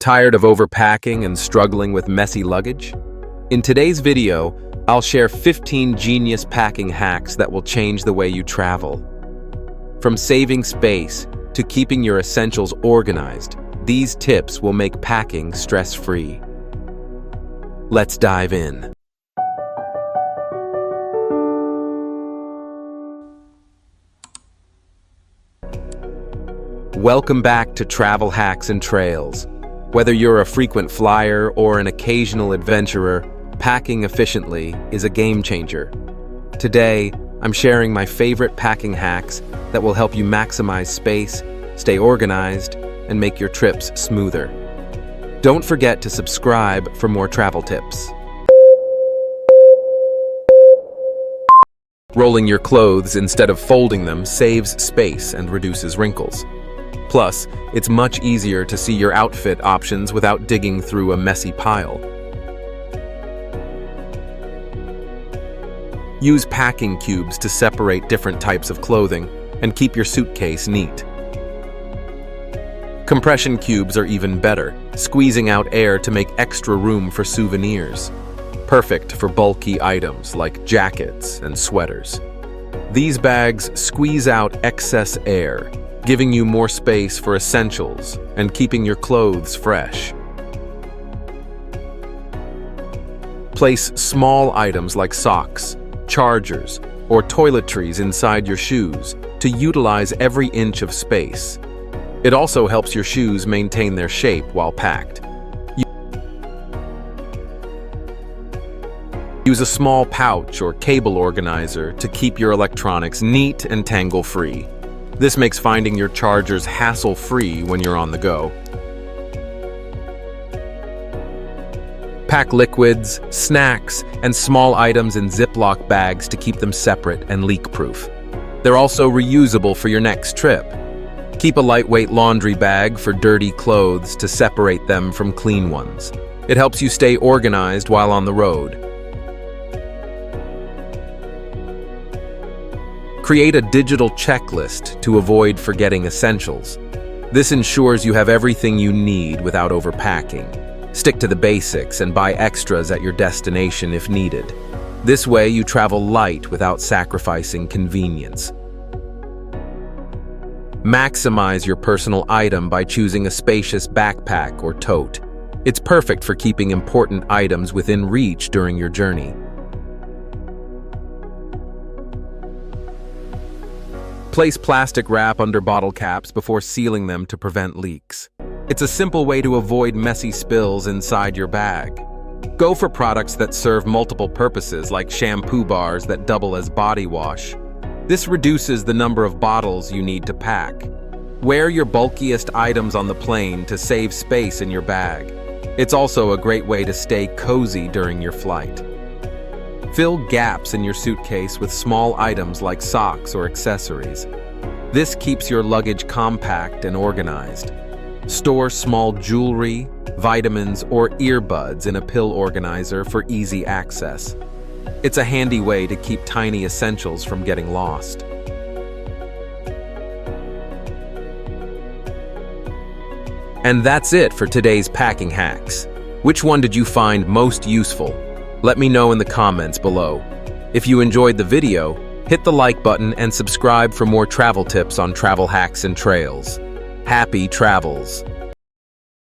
Tired of overpacking and struggling with messy luggage? In today's video, I'll share 15 genius packing hacks that will change the way you travel. From saving space to keeping your essentials organized, these tips will make packing stress-free. Let's dive in. Welcome back to Travel Hacks and Trails. Whether you're a frequent flyer or an occasional adventurer, packing efficiently is a game changer. Today, I'm sharing my favorite packing hacks that will help you maximize space, stay organized, and make your trips smoother. Don't forget to subscribe for more travel tips. Rolling your clothes instead of folding them saves space and reduces wrinkles. Plus, it's much easier to see your outfit options without digging through a messy pile. Use packing cubes to separate different types of clothing and keep your suitcase neat. Compression cubes are even better, squeezing out air to make extra room for souvenirs. Perfect for bulky items like jackets and sweaters. These bags squeeze out excess air, giving you more space for essentials and keeping your clothes fresh. Place small items like socks, chargers, or toiletries inside your shoes to utilize every inch of space. It also helps your shoes maintain their shape while packed. Use a small pouch or cable organizer to keep your electronics neat and tangle-free. This makes finding your chargers hassle-free when you're on the go. Pack liquids, snacks, and small items in Ziploc bags to keep them separate and leak-proof. They're also reusable for your next trip. Keep a lightweight laundry bag for dirty clothes to separate them from clean ones. It helps you stay organized while on the road. Create a digital checklist to avoid forgetting essentials. This ensures you have everything you need without overpacking. Stick to the basics and buy extras at your destination if needed. This way you travel light without sacrificing convenience. Maximize your personal item by choosing a spacious backpack or tote. It's perfect for keeping important items within reach during your journey. Place plastic wrap under bottle caps before sealing them to prevent leaks. It's a simple way to avoid messy spills inside your bag. Go for products that serve multiple purposes, like shampoo bars that double as body wash. This reduces the number of bottles you need to pack. Wear your bulkiest items on the plane to save space in your bag. It's also a great way to stay cozy during your flight. Fill gaps in your suitcase with small items like socks or accessories. This keeps your luggage compact and organized. Store small jewelry, vitamins, or earbuds in a pill organizer for easy access. It's a handy way to keep tiny essentials from getting lost. And that's it for today's packing hacks. Which one did you find most useful? Let me know in the comments below. If you enjoyed the video, hit the like button and subscribe for more travel tips on Travel Hacks and Trails. Happy travels!